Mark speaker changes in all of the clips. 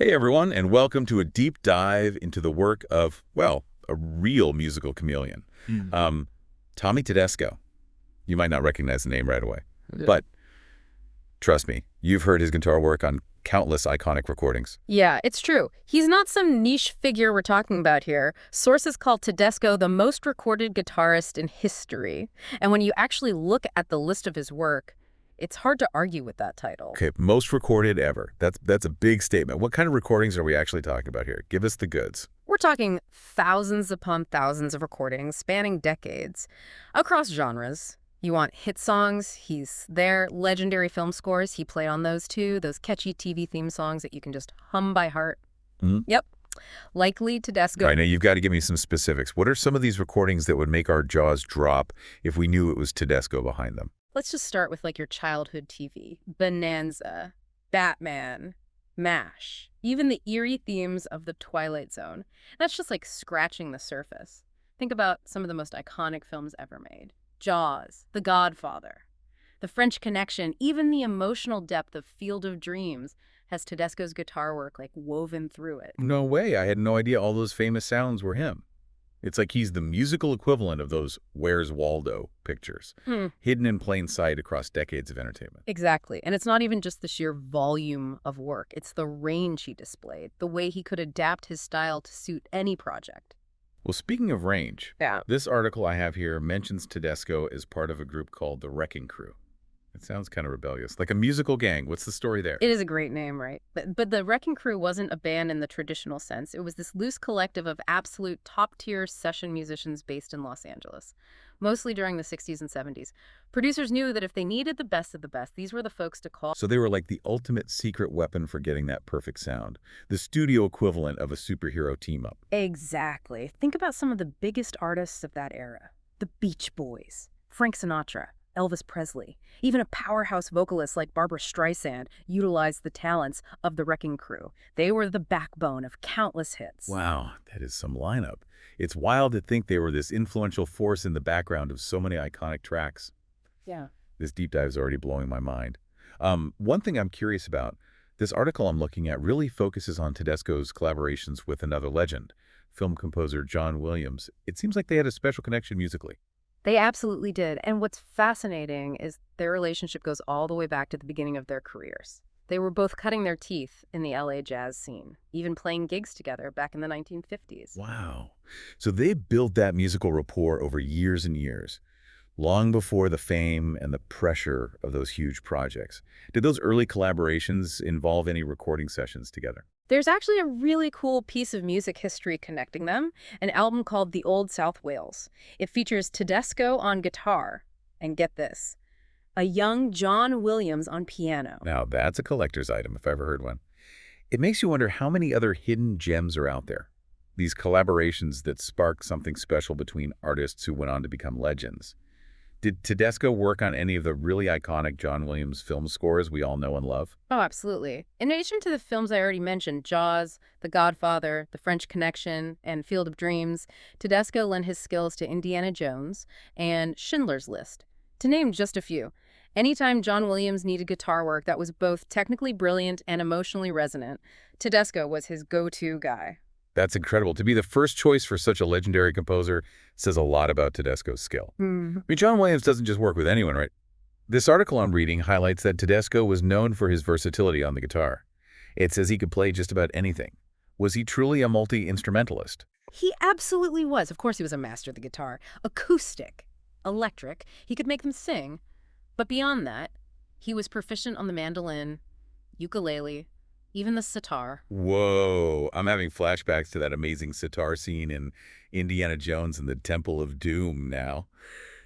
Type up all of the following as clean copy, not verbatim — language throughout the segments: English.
Speaker 1: Hey everyone, and welcome to a deep dive into the work of, well, a real musical chameleon.
Speaker 2: Mm.
Speaker 1: Tommy Tedesco. You might not recognize the name right away,
Speaker 2: Yeah.
Speaker 1: but trust me, you've heard his guitar work on countless iconic recordings.
Speaker 3: Yeah, it's true. He's not some niche figure we're talking about here. Sources call Tedesco the most recorded guitarist in history. And when you actually look at the list of his work, it's hard to argue with that title.
Speaker 1: Okay, most recorded ever. That's a big statement. What kind of recordings are we actually talking about here? Give us the goods.
Speaker 3: We're talking thousands upon thousands of recordings spanning decades across genres. You want hit songs, he's there. Legendary film scores, he played on those too. Those catchy TV theme songs that you can just hum by heart.
Speaker 1: Mhm.
Speaker 3: Yep. Likely Tedesco.
Speaker 1: All right, now you've got to give me some specifics. What are some of these recordings that would make our jaws drop if we knew it was Tedesco behind them?
Speaker 3: Let's just start with like your childhood TV. Bonanza, Batman, MASH, even the eerie themes of The Twilight Zone. That's just like scratching the surface. Think about some of the most iconic films ever made. Jaws, The Godfather, The French Connection, even the emotional depth of Field of Dreams has Tedesco's guitar work like woven through it.
Speaker 1: No way. I had no idea all those famous sounds were him. It's like he's the musical equivalent of those Where's Waldo pictures, hidden in plain sight across decades of entertainment.
Speaker 3: Exactly. And it's not even just the sheer volume of work. It's the range he displayed, the way he could adapt his style to suit any project.
Speaker 1: Well, speaking of range,
Speaker 3: Yeah.
Speaker 1: this article I have here mentions Tedesco as part of a group called the Wrecking Crew. It sounds kind of rebellious, like a musical gang. What's the story there?
Speaker 3: It is a great name, right? But the Wrecking Crew wasn't a band in the traditional sense. It was this loose collective of absolute top-tier session musicians based in Los Angeles, mostly during the 60s and 70s. Producers knew that if they needed the best of the best, these were the folks to call.
Speaker 1: So they were like the ultimate secret weapon for getting that perfect sound, the studio equivalent of a superhero team-up.
Speaker 3: Exactly. Think about some of the biggest artists of that era. The Beach Boys, Frank Sinatra, Elvis Presley. Even a powerhouse vocalist like Barbra Streisand utilized the talents of the Wrecking Crew. They were the backbone of countless hits.
Speaker 1: Wow, that is some lineup. It's wild to think they were this influential force in the background of so many iconic tracks.
Speaker 3: Yeah.
Speaker 1: This deep dive is already blowing my mind. One thing I'm curious about, this article I'm looking at really focuses on Tedesco's collaborations with another legend, film composer John Williams. It seems like they had a special connection musically.
Speaker 3: They absolutely did. And what's fascinating is their relationship goes all the way back to the beginning of their careers. They were both cutting their teeth in the LA jazz scene, even playing gigs together back in the 1950s.
Speaker 1: Wow. So they built that musical rapport over years and years, long before the fame and the pressure of those huge projects. Did those early collaborations involve any recording sessions together?
Speaker 3: There's actually a really cool piece of music history connecting them, an album called The Old South Wales. It features Tedesco on guitar, and get this, a young John Williams on piano.
Speaker 1: Now, that's a collector's item, if I ever heard one. It makes you wonder how many other hidden gems are out there. These collaborations that spark something special between artists who went on to become legends. Did Tedesco work on any of the really iconic John Williams film scores we all know and love?
Speaker 3: Oh, absolutely. In addition to the films I already mentioned, Jaws, The Godfather, The French Connection, and Field of Dreams, Tedesco lent his skills to Indiana Jones and Schindler's List, to name just a few. Anytime John Williams needed guitar work that was both technically brilliant and emotionally resonant, Tedesco was his go-to guy.
Speaker 1: That's incredible. To be the first choice for such a legendary composer says a lot about Tedesco's skill. I mean, John Williams doesn't just work with anyone, right? This article I'm reading highlights that Tedesco was known for his versatility on the guitar. It says he could play just about anything. Was he truly a multi-instrumentalist?
Speaker 3: He absolutely was. Of course he was a master of the guitar. Acoustic, electric, he could make them sing. But beyond that, he was proficient on the mandolin, ukulele, even the sitar.
Speaker 1: Whoa, I'm having flashbacks to that amazing sitar scene in Indiana Jones and the Temple of Doom now.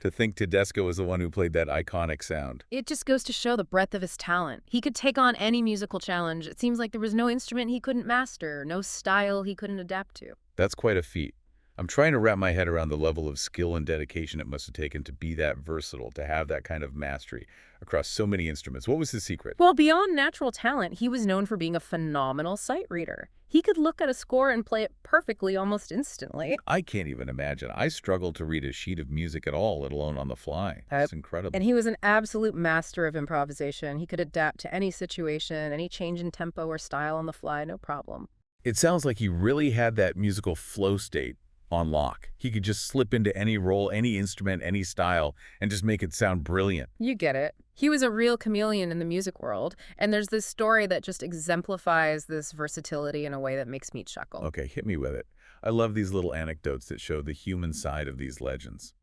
Speaker 1: To think Tedesco was the one who played that iconic sound.
Speaker 3: It just goes to show the breadth of his talent. He could take on any musical challenge. It seems like there was no instrument he couldn't master, no style he couldn't adapt to.
Speaker 1: That's quite a feat. I'm trying to wrap my head around the level of skill and dedication it must have taken to be that versatile, to have that kind of mastery across so many instruments. What was his secret?
Speaker 3: Well, beyond natural talent, he was known for being a phenomenal sight reader. He could look at a score and play it perfectly almost instantly.
Speaker 1: I can't even imagine. I struggle to read a sheet of music at all, let alone on the fly. It's incredible.
Speaker 3: And he was an absolute master of improvisation. He could adapt to any situation, any change in tempo or style on the fly, no problem.
Speaker 1: It sounds like he really had that musical flow state on lock. He could just slip into any role, any instrument, any style, and just make it sound brilliant.
Speaker 3: You get it. He was a real chameleon in the music world, and there's this story that just exemplifies this versatility in a way that makes me chuckle.
Speaker 1: Okay, hit me with it. I love these little anecdotes that show the human side of these legends.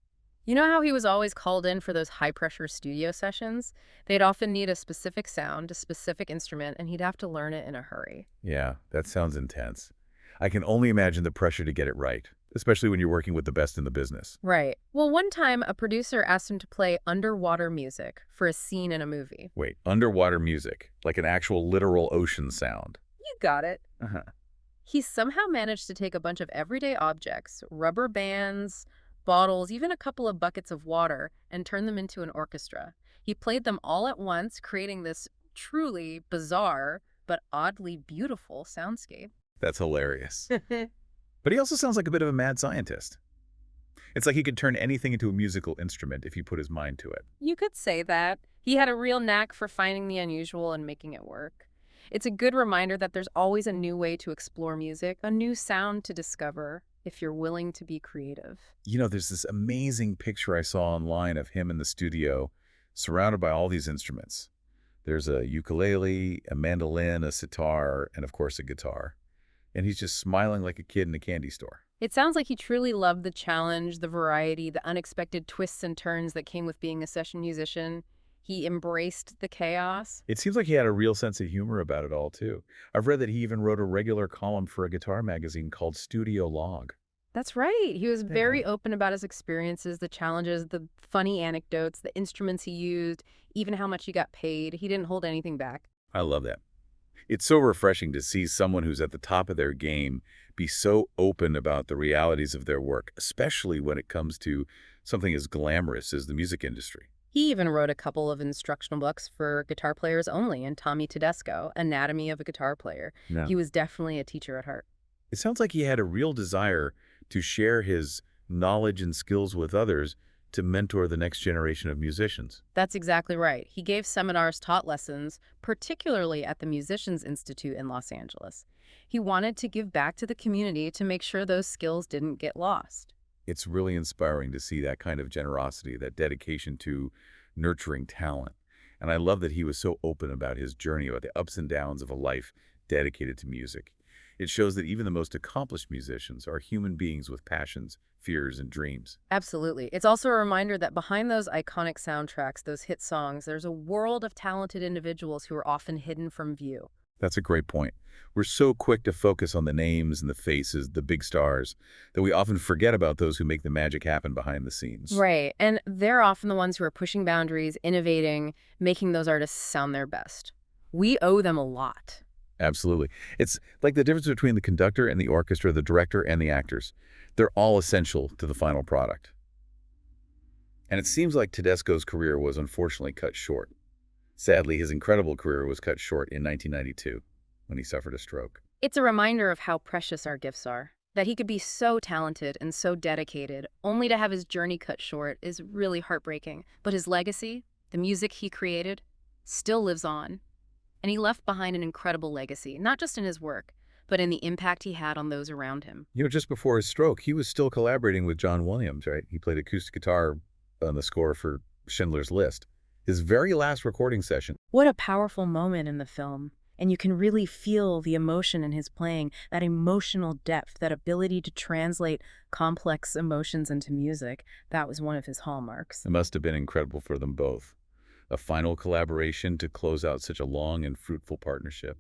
Speaker 3: You know how he was always called in for those high-pressure studio sessions? They'd often need a specific sound, a specific instrument, and he'd have to learn it in a hurry.
Speaker 1: Yeah, that sounds intense. I can only imagine the pressure to get it right, especially when you're working with the best in the business.
Speaker 3: Right. Well, one time, a producer asked him to play underwater music for a scene in a movie.
Speaker 1: Wait, underwater music, like an actual literal ocean sound.
Speaker 3: You got it.
Speaker 1: Uh-huh.
Speaker 3: He somehow managed to take a bunch of everyday objects, rubber bands, bottles, even a couple of buckets of water, and turn them into an orchestra. He played them all at once, creating this truly bizarre but oddly beautiful soundscape.
Speaker 1: That's hilarious. But he also sounds like a bit of a mad scientist. It's like he could turn anything into a musical instrument if he put his mind to it.
Speaker 3: You could say that. He had a real knack for finding the unusual and making it work. It's a good reminder that there's always a new way to explore music, a new sound to discover, if you're willing to be creative.
Speaker 1: You know, there's this amazing picture I saw online of him in the studio, surrounded by all these instruments. There's a ukulele, a mandolin, a sitar, and of course a guitar. And he's just smiling like a kid in a candy store.
Speaker 3: It sounds like he truly loved the challenge, the variety, the unexpected twists and turns that came with being a session musician. He embraced the chaos.
Speaker 1: It seems like he had a real sense of humor about it all, too. I've read that he even wrote a regular column for a guitar magazine called Studio Log.
Speaker 3: That's right. He was very open about his experiences, the challenges, the funny anecdotes, the instruments he used, even how much he got paid. He didn't hold anything back.
Speaker 1: I love that. It's so refreshing to see someone who's at the top of their game be so open about the realities of their work, especially when it comes to something as glamorous as the music industry.
Speaker 3: He even wrote a couple of instructional books for guitar players only in Tommy Tedesco, Anatomy of a Guitar Player.
Speaker 1: Yeah.
Speaker 3: He was definitely a teacher at heart.
Speaker 1: It sounds like he had a real desire to share his knowledge and skills with others to mentor the next generation of musicians.
Speaker 3: That's exactly right. He gave seminars, taught lessons, particularly at the Musicians Institute in Los Angeles. He wanted to give back to the community to make sure those skills didn't get lost.
Speaker 1: It's really inspiring to see that kind of generosity, that dedication to nurturing talent. And I love that he was so open about his journey, about the ups and downs of a life dedicated to music. It shows that even the most accomplished musicians are human beings with passions, fears, and dreams.
Speaker 3: Absolutely. It's also a reminder that behind those iconic soundtracks, those hit songs, there's a world of talented individuals who are often hidden from view.
Speaker 1: That's a great point. We're so quick to focus on the names and the faces, the big stars, that we often forget about those who make the magic happen behind the scenes.
Speaker 3: Right. And they're often the ones who are pushing boundaries, innovating, making those artists sound their best. We owe them a lot.
Speaker 1: Absolutely. It's like the difference between the conductor and the orchestra, the director and the actors. They're all essential to the final product. And it seems like Tedesco's career was unfortunately cut short. Sadly, his incredible career was cut short in 1992 when he suffered a stroke.
Speaker 3: It's a reminder of how precious our gifts are. That he could be so talented and so dedicated, only to have his journey cut short is really heartbreaking. But his legacy, the music he created, still lives on. And he left behind an incredible legacy, not just in his work, but in the impact he had on those around him.
Speaker 1: You know, just before his stroke, he was still collaborating with John Williams, right? He played acoustic guitar on the score for Schindler's List. His very last recording session.
Speaker 3: What a powerful moment in the film. And you can really feel the emotion in his playing, that emotional depth, that ability to translate complex emotions into music. That was one of his hallmarks.
Speaker 1: It must have been incredible for them both. A final collaboration to close out such a long and fruitful partnership.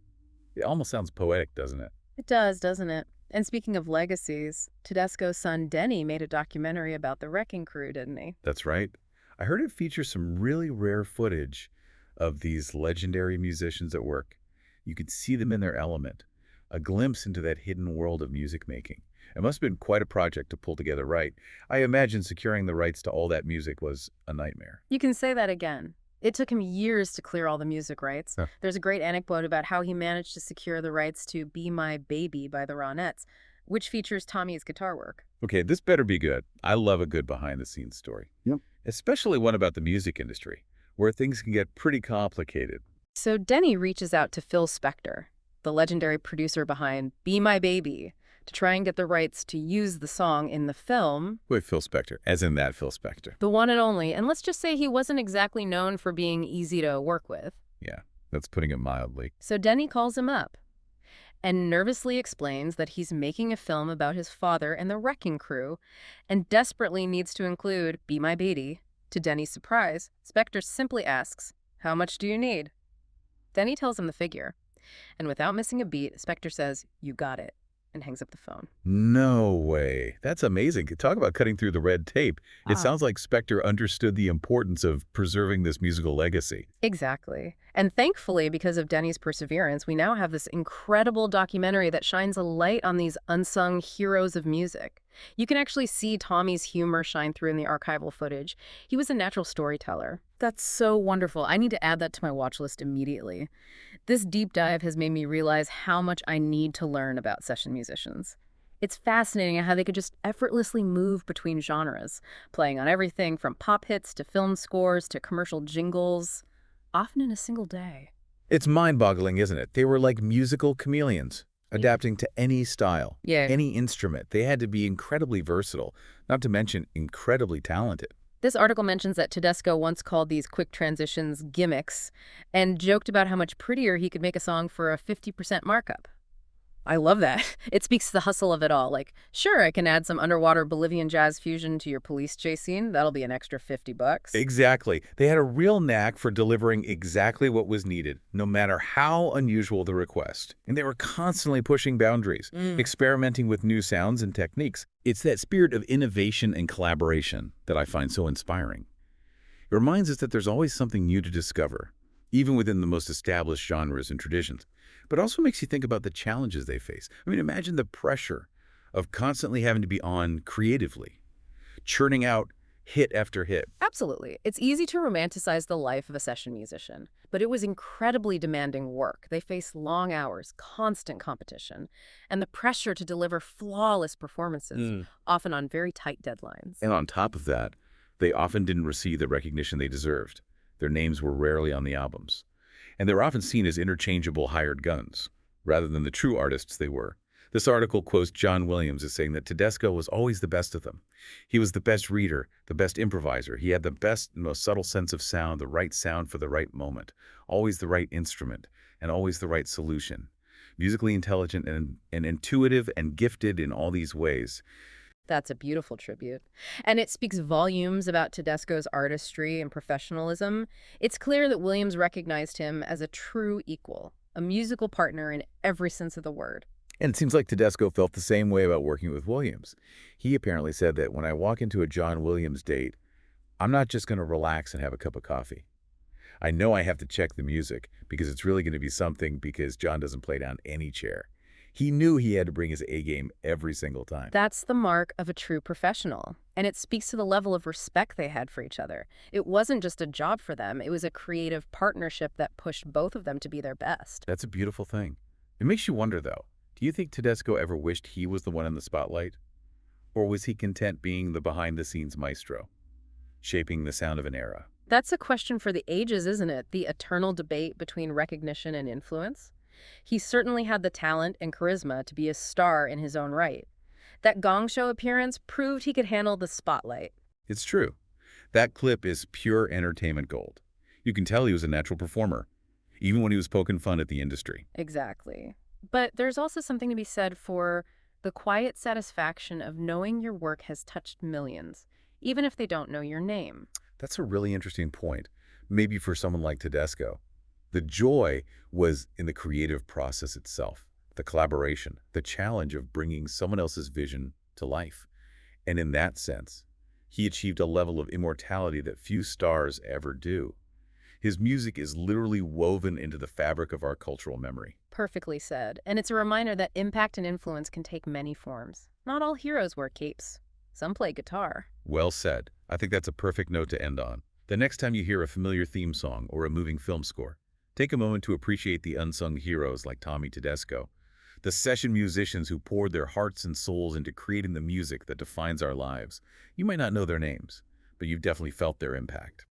Speaker 1: It almost sounds poetic, doesn't it?
Speaker 3: It does, doesn't it? And speaking of legacies, Tedesco's son Denny made a documentary about the Wrecking Crew, didn't he?
Speaker 1: That's right. I heard it features some really rare footage of these legendary musicians at work. You could see them in their element, a glimpse into that hidden world of music making. It must have been quite a project to pull together, right? I imagine securing the rights to all that music was a nightmare.
Speaker 3: You can say that again. It took him years to clear all the music rights.
Speaker 1: Huh.
Speaker 3: There's a great anecdote about how he managed to secure the rights to Be My Baby by the Ronettes, which features Tommy's guitar work.
Speaker 1: Okay, this better be good. I love a good behind-the-scenes story.
Speaker 2: Yep.
Speaker 1: Especially one about the music industry, where things can get pretty complicated.
Speaker 3: So Denny reaches out to Phil Spector, the legendary producer behind Be My Baby, to try and get the rights to use the song in the film.
Speaker 1: Wait, Phil Spector, as in that Phil Spector.
Speaker 3: The one and only, and let's just say he wasn't exactly known for being easy to work with.
Speaker 1: Yeah, that's putting it mildly.
Speaker 3: So Denny calls him up and nervously explains that he's making a film about his father and the wrecking crew and desperately needs to include Be My Baby. To Denny's surprise, Spector simply asks, "How much do you need?" Denny tells him the figure, and without missing a beat, Spector says, "You got it," and hangs up the phone.
Speaker 1: No way. That's amazing. Talk about cutting through the red tape. It sounds like Spector understood the importance of preserving this musical legacy.
Speaker 3: Exactly. And thankfully, because of Denny's perseverance, we now have this incredible documentary that shines a light on these unsung heroes of music. You can actually see Tommy's humor shine through in the archival footage. He was a natural storyteller. That's so wonderful. I need to add that to my watch list immediately. This deep dive has made me realize how much I need to learn about session musicians. It's fascinating how they could just effortlessly move between genres, playing on everything from pop hits to film scores to commercial jingles, often in a single day.
Speaker 1: It's mind-boggling, isn't it? They were like musical chameleons, adapting to any style,
Speaker 3: Yeah.
Speaker 1: any instrument. They had to be incredibly versatile, not to mention incredibly talented.
Speaker 3: This article mentions that Tedesco once called these quick transitions gimmicks and joked about how much prettier he could make a song for a 50% markup. I love that. It speaks to the hustle of it all. Like, sure, I can add some underwater Bolivian jazz fusion to your police chase scene. That'll be an extra $50.
Speaker 1: Exactly. They had a real knack for delivering exactly what was needed, no matter how unusual the request. And they were constantly pushing boundaries, experimenting with new sounds and techniques. It's that spirit of innovation and collaboration that I find so inspiring. It reminds us that there's always something new to discover, even within the most established genres and traditions. But also makes you think about the challenges they face. I mean, imagine the pressure of constantly having to be on creatively, churning out hit after hit.
Speaker 3: Absolutely. It's easy to romanticize the life of a session musician, but it was incredibly demanding work. They faced long hours, constant competition, and the pressure to deliver flawless performances, often on very tight deadlines.
Speaker 1: And on top of that, they often didn't receive the recognition they deserved. Their names were rarely on the albums. And they were often seen as interchangeable hired guns, rather than the true artists they were. This article quotes John Williams as saying that Tedesco was always the best of them. He was the best reader, the best improviser. He had the best and most subtle sense of sound, the right sound for the right moment, always the right instrument, and always the right solution. Musically intelligent and intuitive and gifted in all these ways.
Speaker 3: That's a beautiful tribute. And it speaks volumes about Tedesco's artistry and professionalism. It's clear that Williams recognized him as a true equal, a musical partner in every sense of the word.
Speaker 1: And it seems like Tedesco felt the same way about working with Williams. He apparently said that when I walk into a John Williams date, I'm not just going to relax and have a cup of coffee. I know I have to check the music because it's really going to be something because John doesn't play down any chair. He knew he had to bring his A game every single time.
Speaker 3: That's the mark of a true professional, and it speaks to the level of respect they had for each other. It wasn't just a job for them, it was a creative partnership that pushed both of them to be their best.
Speaker 1: That's a beautiful thing. It makes you wonder, though, do you think Tedesco ever wished he was the one in the spotlight? Or was he content being the behind-the-scenes maestro, shaping the sound of an era?
Speaker 3: That's a question for the ages, isn't it? The eternal debate between recognition and influence. He certainly had the talent and charisma to be a star in his own right. That Gong Show appearance proved he could handle the spotlight.
Speaker 1: It's true. That clip is pure entertainment gold. You can tell he was a natural performer, even when he was poking fun at the industry.
Speaker 3: Exactly. But there's also something to be said for the quiet satisfaction of knowing your work has touched millions, even if they don't know your name.
Speaker 1: That's a really interesting point. Maybe for someone like Tedesco. The joy was in the creative process itself, the collaboration, the challenge of bringing someone else's vision to life. And in that sense, he achieved a level of immortality that few stars ever do. His music is literally woven into the fabric of our cultural memory.
Speaker 3: Perfectly said. And it's a reminder that impact and influence can take many forms. Not all heroes wear capes. Some play guitar.
Speaker 1: Well said. I think that's a perfect note to end on. The next time you hear a familiar theme song or a moving film score, take a moment to appreciate the unsung heroes like Tommy Tedesco, the session musicians who poured their hearts and souls into creating the music that defines our lives. You might not know their names, but you've definitely felt their impact.